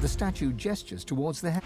The statue gestures towards the head.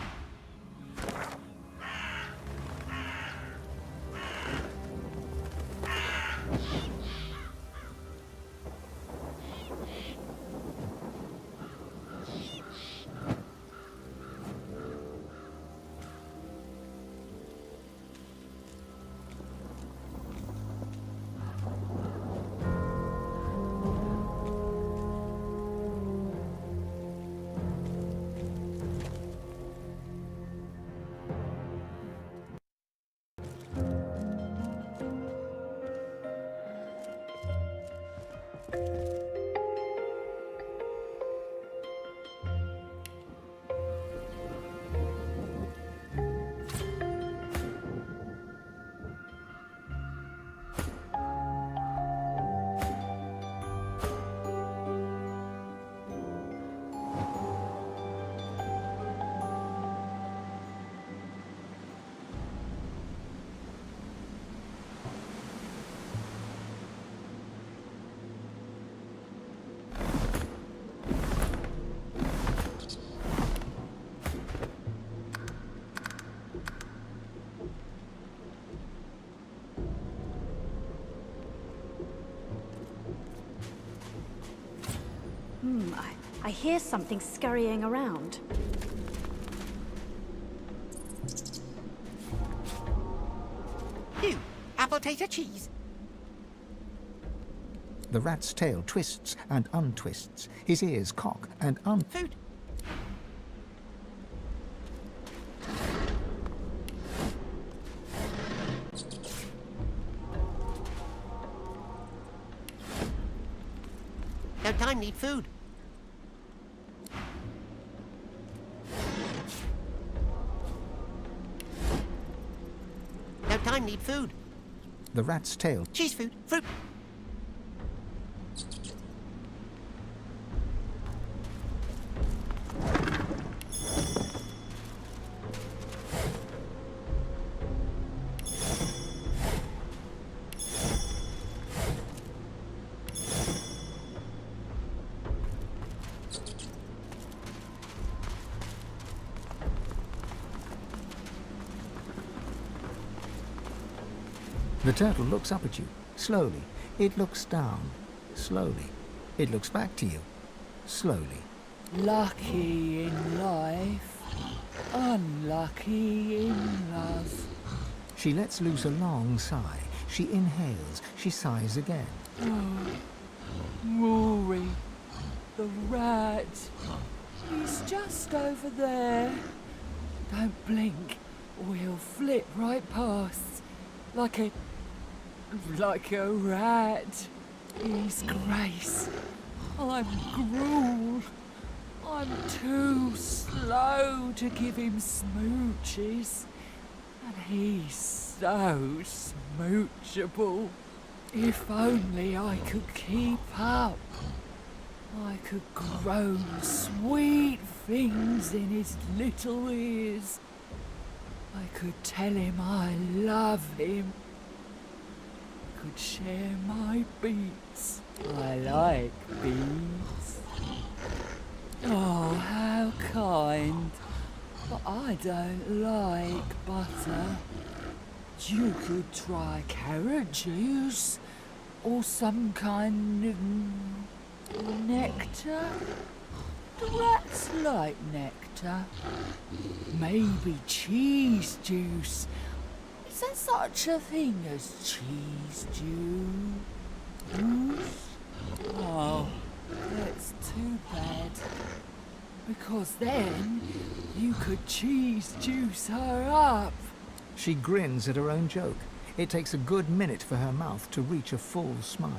I hear something scurrying around. You, apple tater cheese. The rat's tail twists and untwists. His ears cock and Food. No time, need food. No time, need food. The rat's tail. Cheese food, fruit. The turtle looks up at you, slowly. It looks down, slowly. It looks back to you, slowly. Lucky in life, unlucky in love. She lets loose a long sigh. She inhales. She sighs again. Oh, Rory, the rat. He's just over there. Don't blink or he'll flit right past. Like a rat. He's Grace. I'm gruel. I'm too slow to give him smooches. And he's so smoochable. If only I could keep up. I could groan sweet things in his little ears. I could tell him I love him. I could share my beets. I like beets. Oh, how kind. But I don't like butter. You could try carrot juice or some kind of nectar. Do rats like nectar? Maybe cheese juice. Is there such a thing as cheese juice? Oh, that's too bad. Because then you could cheese juice her up. She grins at her own joke. It takes a good minute for her mouth to reach a full smile.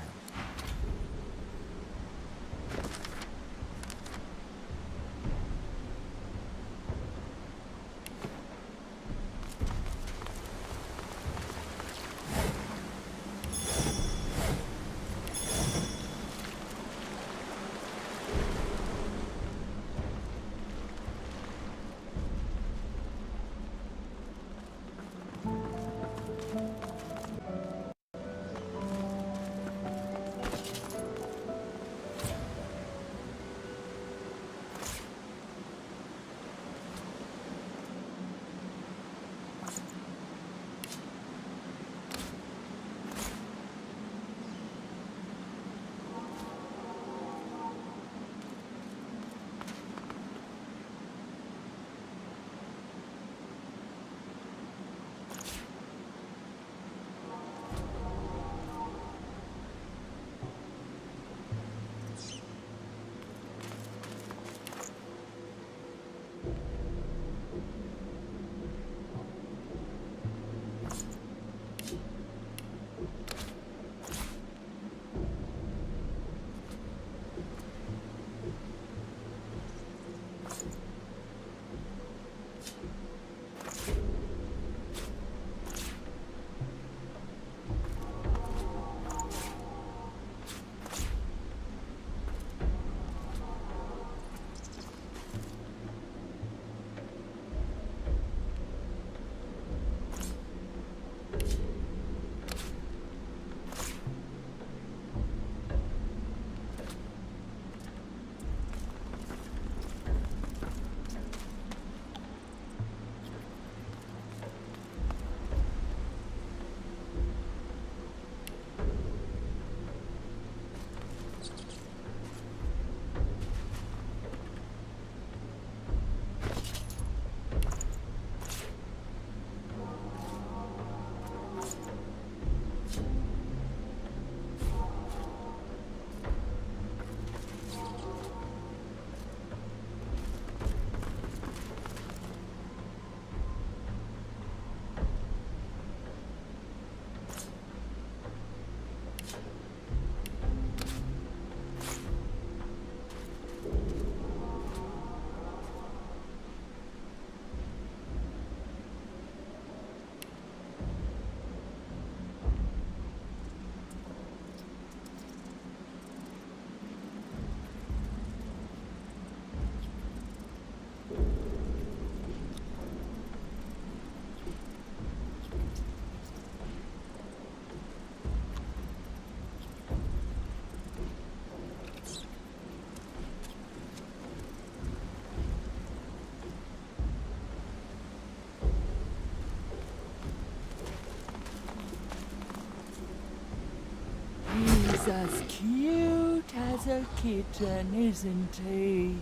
as cute as a kitten, isn't he?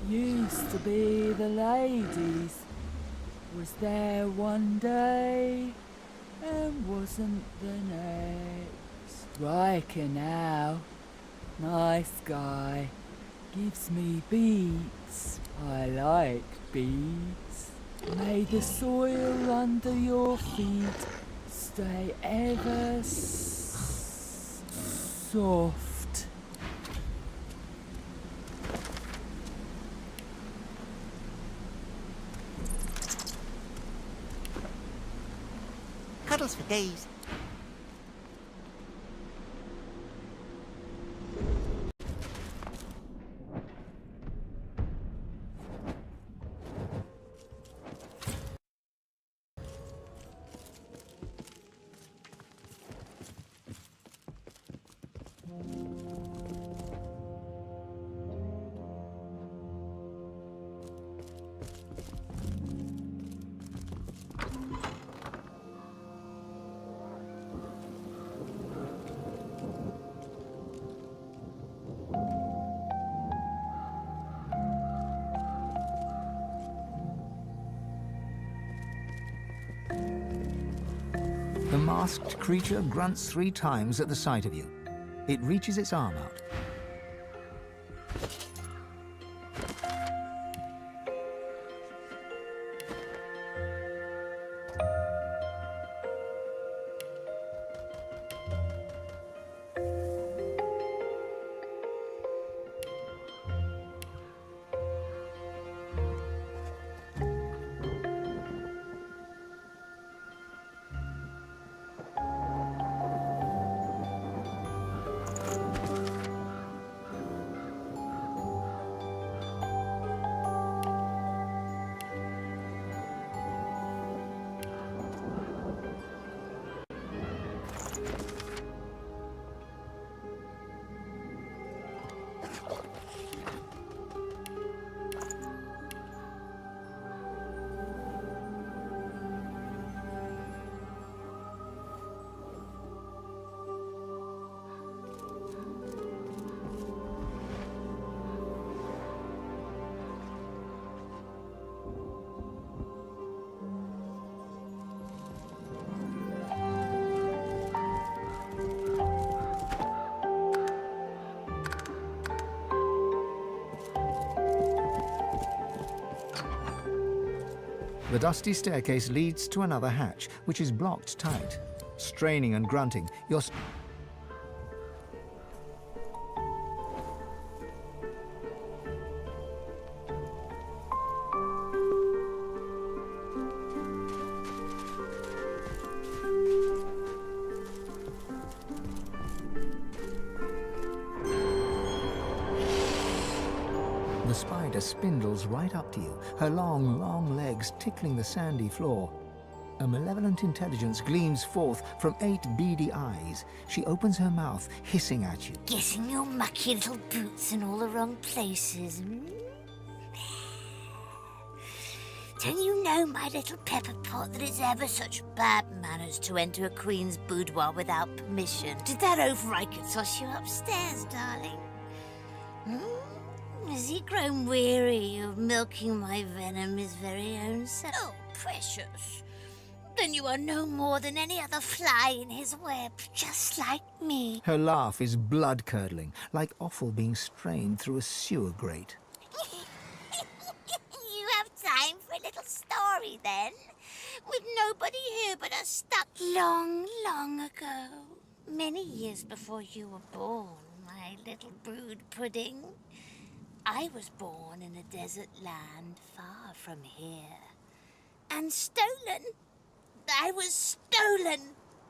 Used to be the ladies. Was there one day and wasn't the next. Ryker now. Nice guy. Gives me beats. I like beats. May the soil under your feet stay ever soft. Cuddles for days. The masked creature grunts 3 times at the sight of you. It reaches its arm out. The dusty staircase leads to another hatch, which is blocked tight. Straining and grunting, you're... The spider spindles right up to you, her long, long legs tickling the sandy floor. A malevolent intelligence gleams forth from 8 beady eyes. She opens her mouth, hissing at you. Getting your mucky little boots in all the wrong places. Don't you know, my little pepper pot, that it's ever such bad manners to enter a queen's boudoir without permission? Did that oaf Ryker toss you upstairs, darling? Has he grown weary of milking my venom his very own self? Oh, precious. Then you are no more than any other fly in his web, just like me. Her laugh is blood-curdling, like offal being strained through a sewer grate. You have time for a little story, then? With nobody here but us stuck long, long ago. Many years before you were born, my little brood pudding. I was born in a desert land far from here. And stolen. I was stolen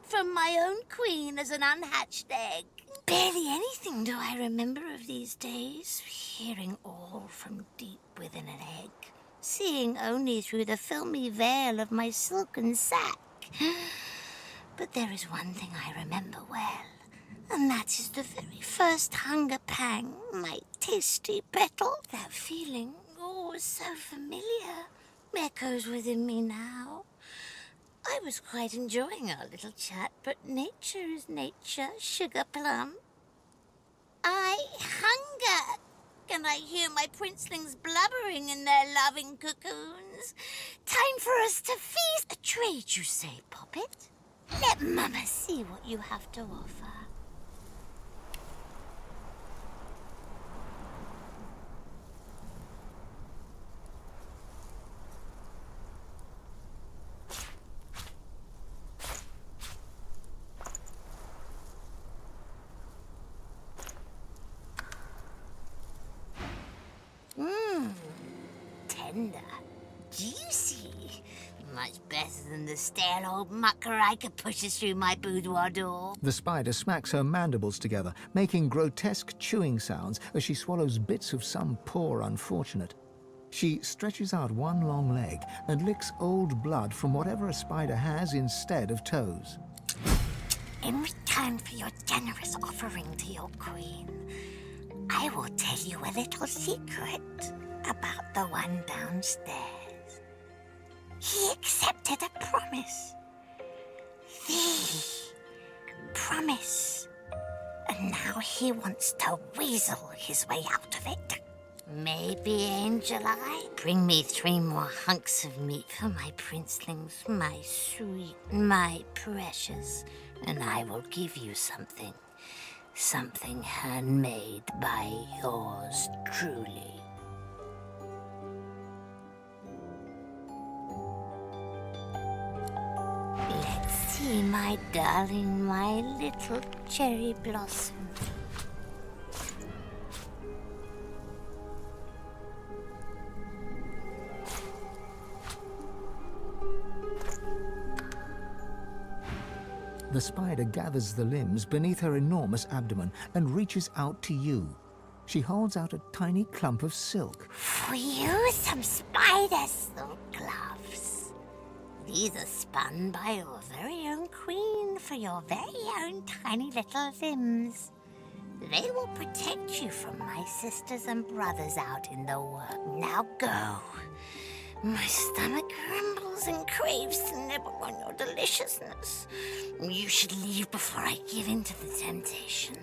from my own queen as an unhatched egg. Barely anything do I remember of these days, hearing all from deep within an egg, seeing only through the filmy veil of my silken sack. But there is one thing I remember well, and that is the very first hunger pang, my tasty petal. That feeling, oh, so familiar, echoes within me now. I was quite enjoying our little chat, but nature is nature, sugar plum. I hunger. Can I hear my princelings blubbering in their loving cocoons? Time for us to feast. A trade, you say, Poppet? Let Mama see what you have to offer. Tender, juicy, much better than the stale old muck Ryker pushes through my boudoir door. The spider smacks her mandibles together, making grotesque chewing sounds as she swallows bits of some poor unfortunate. She stretches out one long leg and licks old blood from whatever a spider has instead of toes. In return for your generous offering to your queen, I will tell you a little secret about the one downstairs. He accepted a promise. The promise. And now he wants to weasel his way out of it. Maybe, Angel Eye, bring me 3 more hunks of meat for my princelings, my sweet, my precious, and I will give you something. Something handmade by yours truly. Let's see, my darling, my little cherry blossom. The spider gathers the limbs beneath her enormous abdomen and reaches out to you. She holds out a tiny clump of silk. For you, some spider silk gloves. These are spun by your very own queen for your very own tiny little limbs. They will protect you from my sisters and brothers out in the world. Now go. My stomach grumbles and craves to nibble on your deliciousness. You should leave before I give in to the temptation.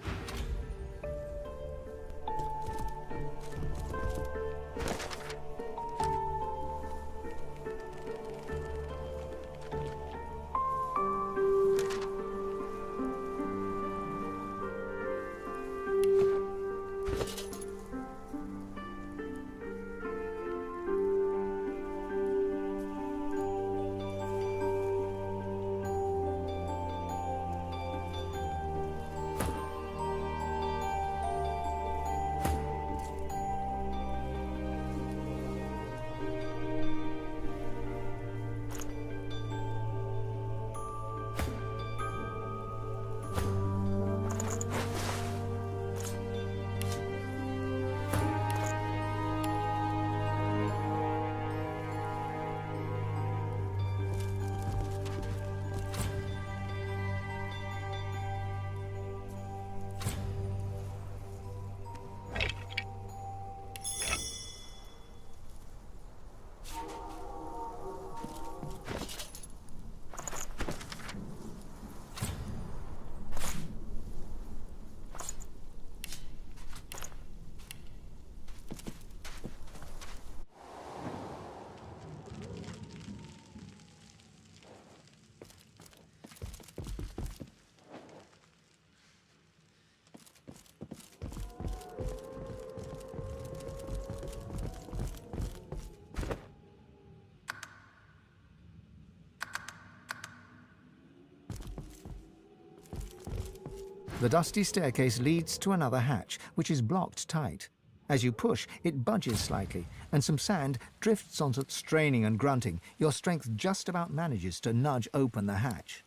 The dusty staircase leads to another hatch, which is blocked tight. As you push, it budges slightly, and some sand drifts onto it, straining and grunting. Your strength just about manages to nudge open the hatch.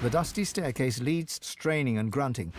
The dusty staircase leads, straining and grunting.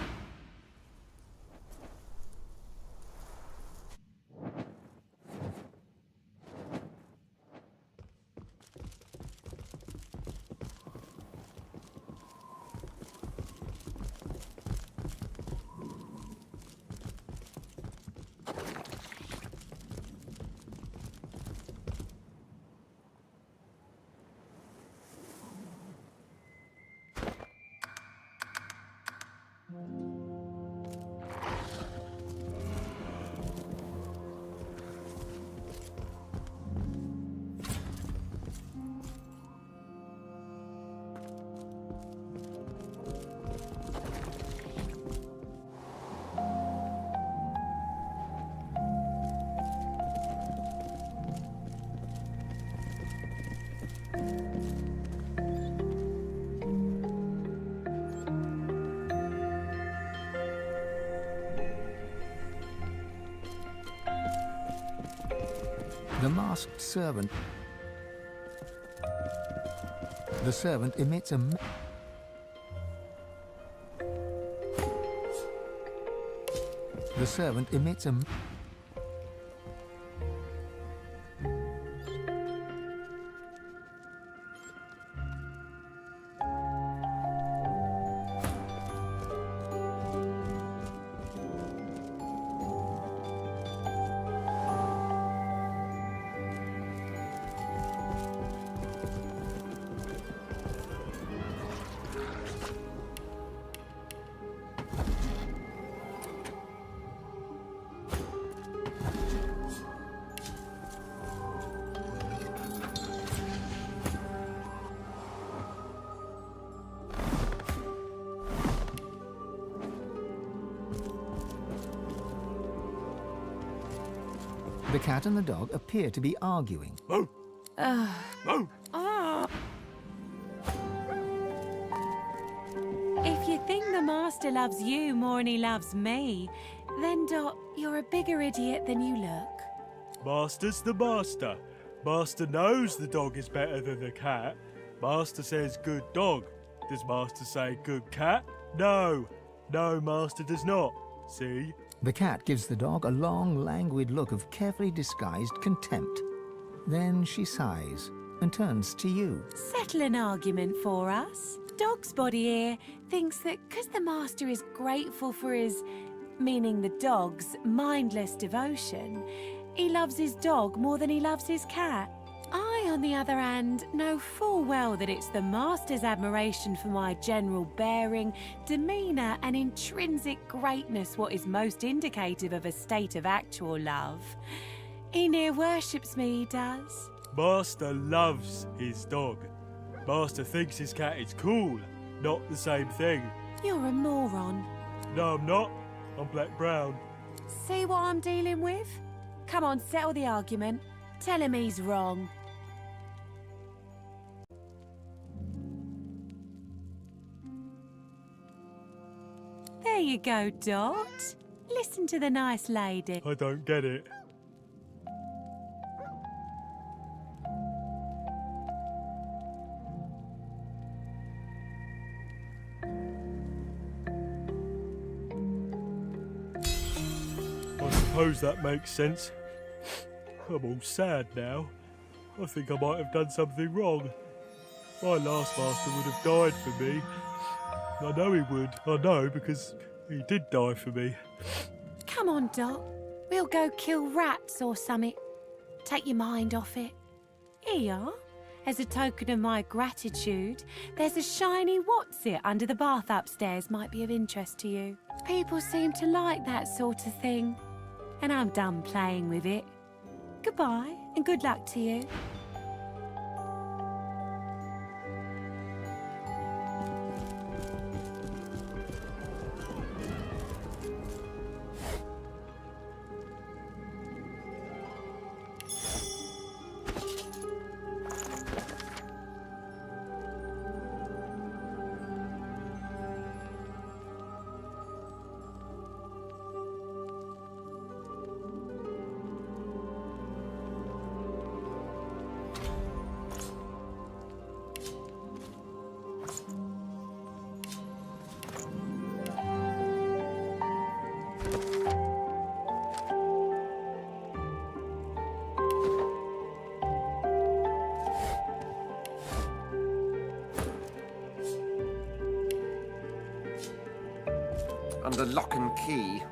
The masked servant. The servant emits a... The servant emits a... The cat and the dog appear to be arguing. If you think the master loves you more than he loves me, then, Dot, you're a bigger idiot than you look. Master's the master. Master knows the dog is better than the cat. Master says good dog. Does Master say good cat? No. No, Master does not. See? The cat gives the dog a long, languid look of carefully disguised contempt. Then she sighs and turns to you. Settle an argument for us. Dog's body here thinks that because the master is grateful for his, meaning the dog's, mindless devotion, he loves his dog more than he loves his cat. I, on the other hand, know full well that it's the master's admiration for my general bearing, demeanour and intrinsic greatness what is most indicative of a state of actual love. He near worships me, he does. Master loves his dog. Master thinks his cat is cool. Not the same thing. You're a moron. No, I'm not. I'm black-brown. See what I'm dealing with? Come on, settle the argument. Tell him he's wrong. There you go, Dot. Listen to the nice lady. I don't get it. I suppose that makes sense. I'm all sad now. I think I might have done something wrong. My last master would have died for me. I know he would. I know because he did die for me. Come on, Dot. We'll go kill rats or something. Take your mind off it. Here you are. As a token of my gratitude, there's a shiny what's-it under the bath upstairs might be of interest to you. People seem to like that sort of thing. And I'm done playing with it. Goodbye, and good luck to you. Under lock and key.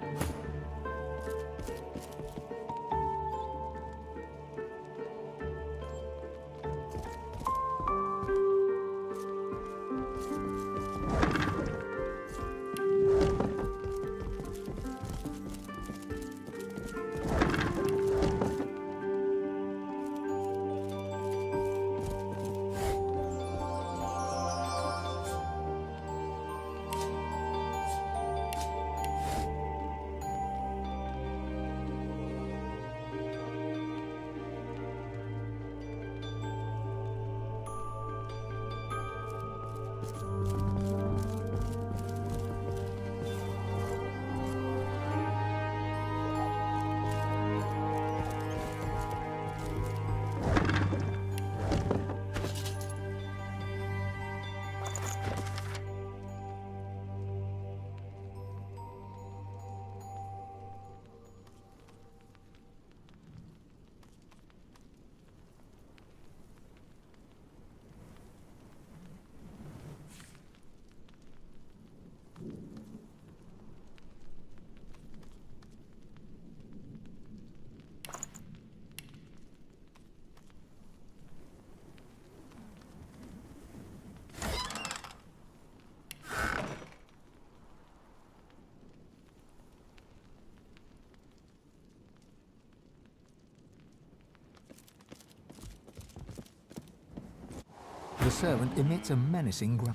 The servant emits a menacing growl.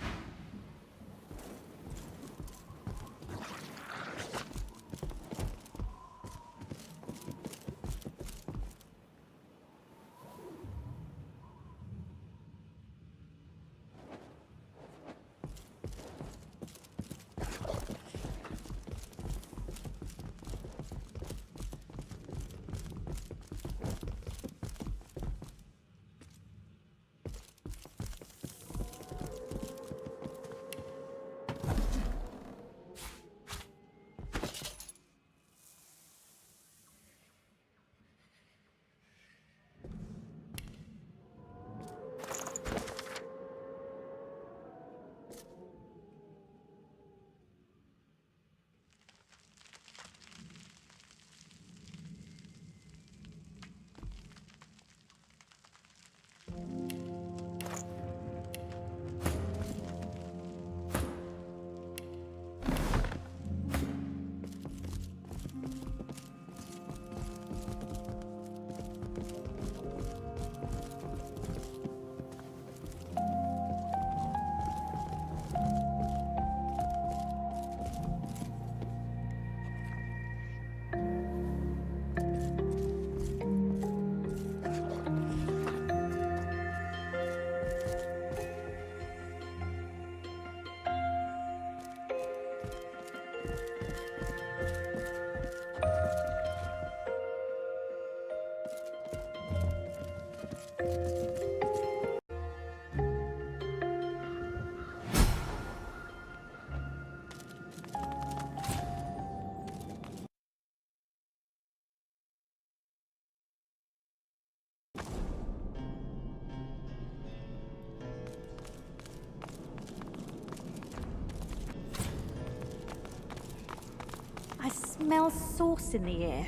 I smell sauce in the air.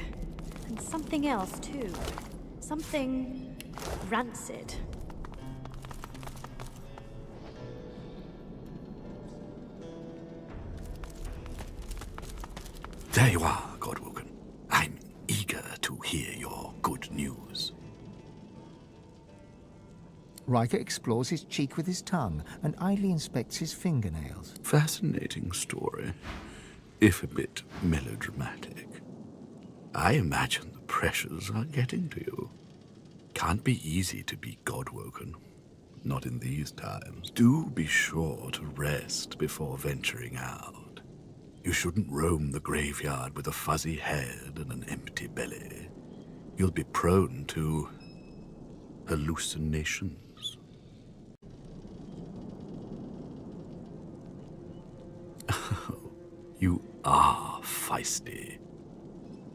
And something else, too. Something rancid. There you are, Godwoken. I'm eager to hear your good news. Ryker explores his cheek with his tongue and idly inspects his fingernails. Fascinating story, if a bit melodramatic. I imagine the pressures are getting to you. Can't be easy to be Godwoken. Not in these times. Do be sure to rest before venturing out. You shouldn't roam the graveyard with a fuzzy head and an empty belly. You'll be prone to hallucinations. You are feisty.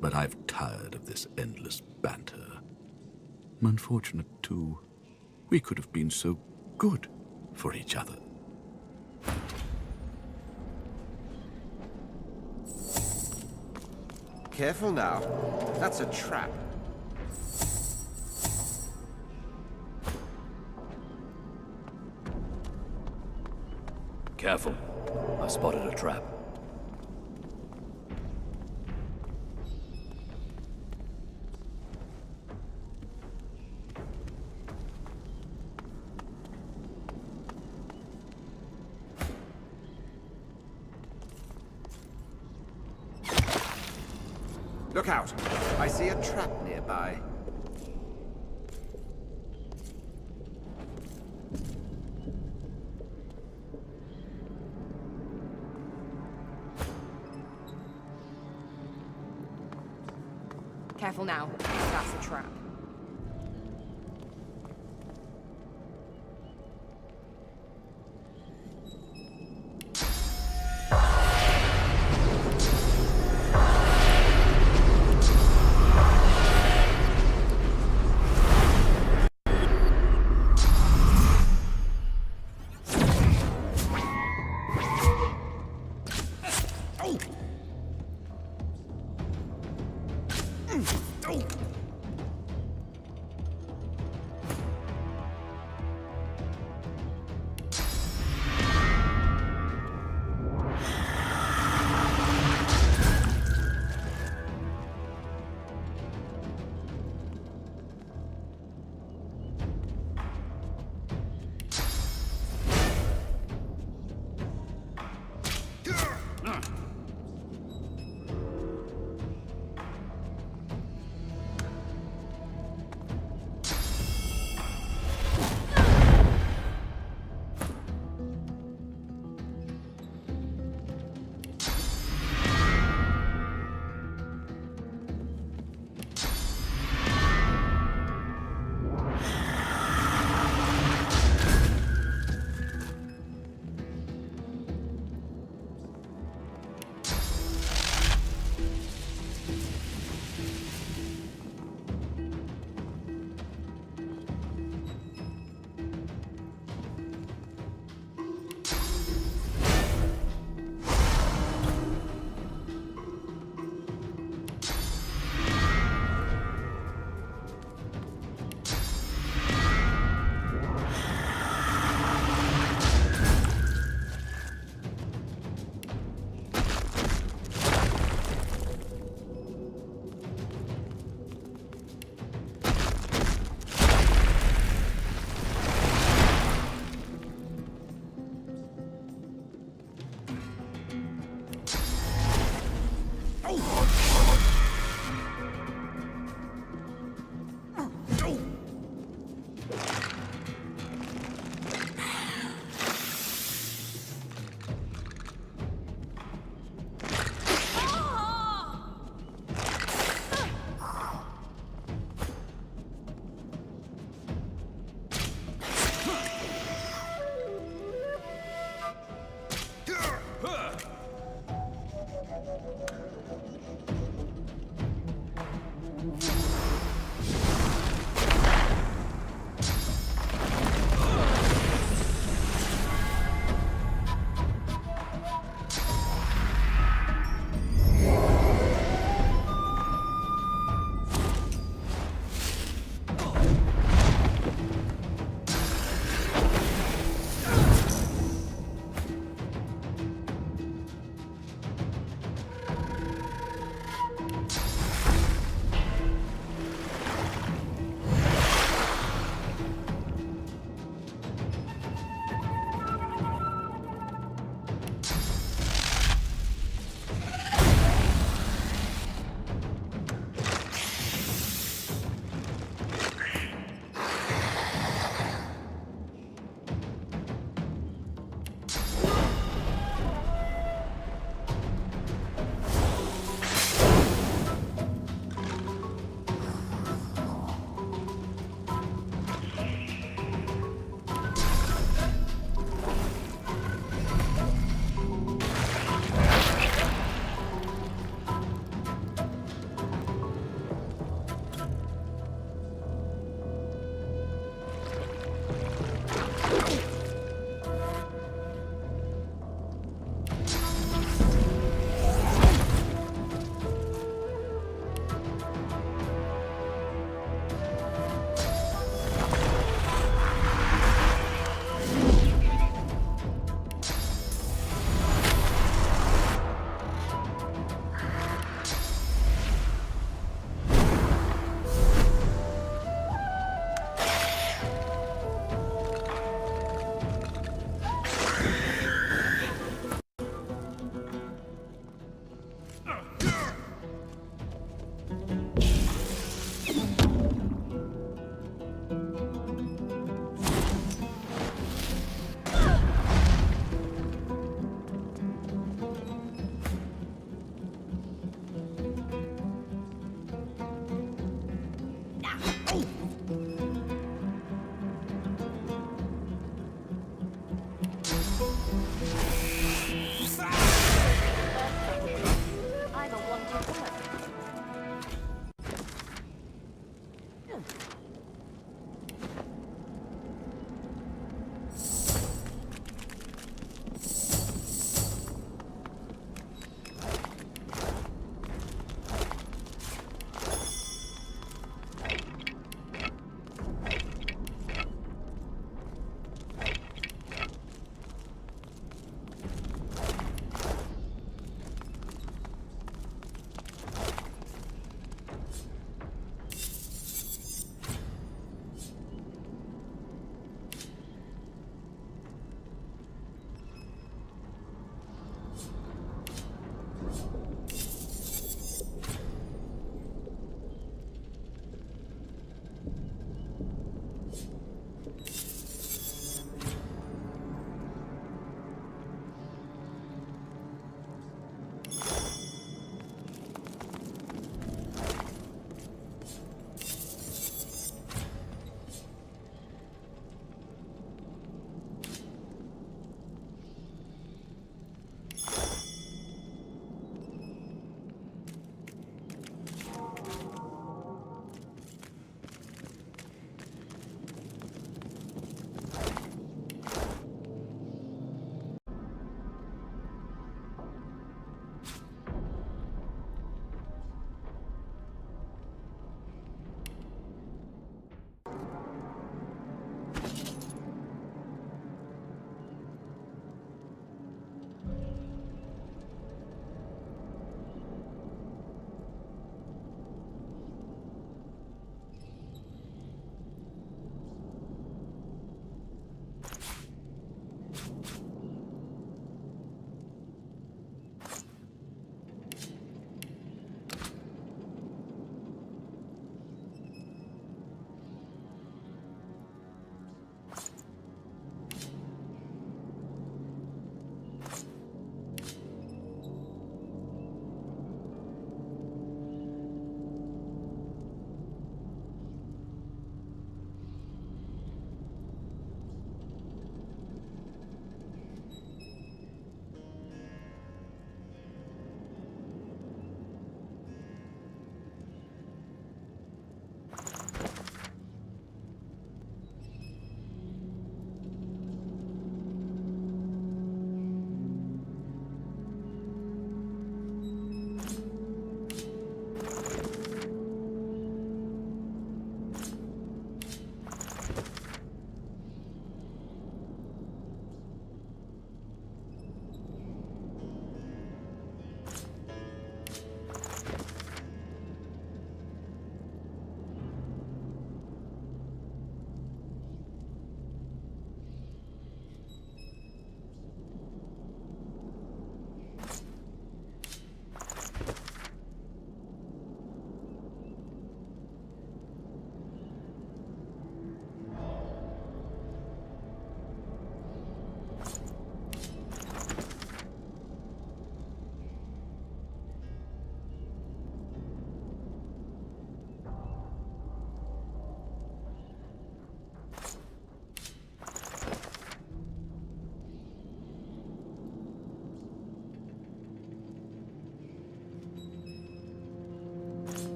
But I've tired of this endless banter. Unfortunate, too. We could have been so good for each other. Careful now. That's a trap. Careful. I spotted a trap. Look out! I see a trap nearby. Careful now. That's a trap.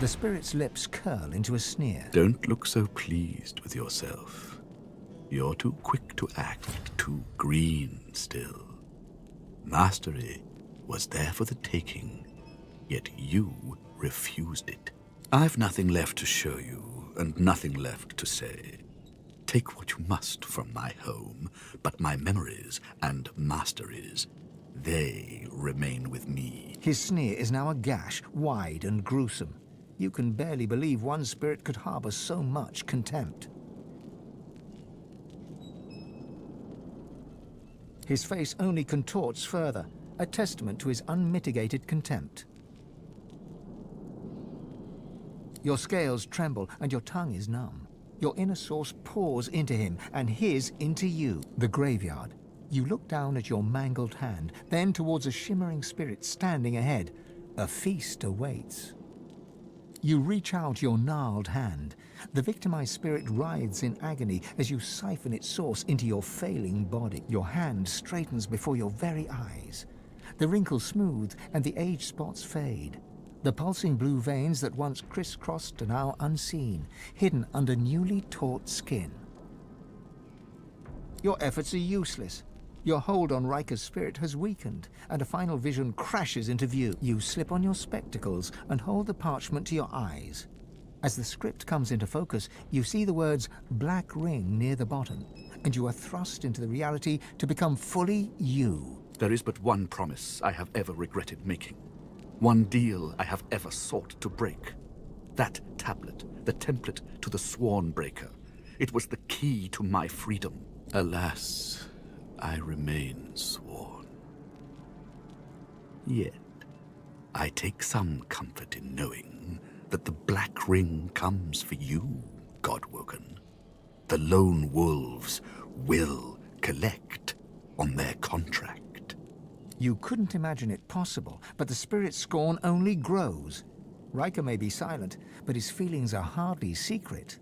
The spirit's lips curl into a sneer. Don't look so pleased with yourself. You're too quick to act, too green still. Mastery was there for the taking, yet you refused it. I've nothing left to show you, and nothing left to say. Take what you must from my home, but my memories and masteries, they remain with me. His sneer is now a gash, wide and gruesome. You can barely believe one spirit could harbor so much contempt. His face only contorts further, a testament to his unmitigated contempt. Your scales tremble and your tongue is numb. Your inner source pours into him and his into you. The graveyard. You look down at your mangled hand, then towards a shimmering spirit standing ahead. A feast awaits. You reach out your gnarled hand. The victimized spirit writhes in agony as you siphon its source into your failing body. Your hand straightens before your very eyes. The wrinkles smooth and the age spots fade. The pulsing blue veins that once crisscrossed are now unseen, hidden under newly taut skin. Your efforts are useless. Your hold on Ryker's spirit has weakened, and a final vision crashes into view. You slip on your spectacles and hold the parchment to your eyes. As the script comes into focus, you see the words Black Ring near the bottom, and you are thrust into the reality to become fully you. There is but one promise I have ever regretted making. One deal I have ever sought to break. That tablet, the template to the Sworn Breaker. It was the key to my freedom. Alas, I remain sworn. Yet, I take some comfort in knowing that the Black Ring comes for you, Godwoken. The lone wolves will collect on their contract. You couldn't imagine it possible, but the spirit's scorn only grows. Ryker may be silent, but his feelings are hardly secret.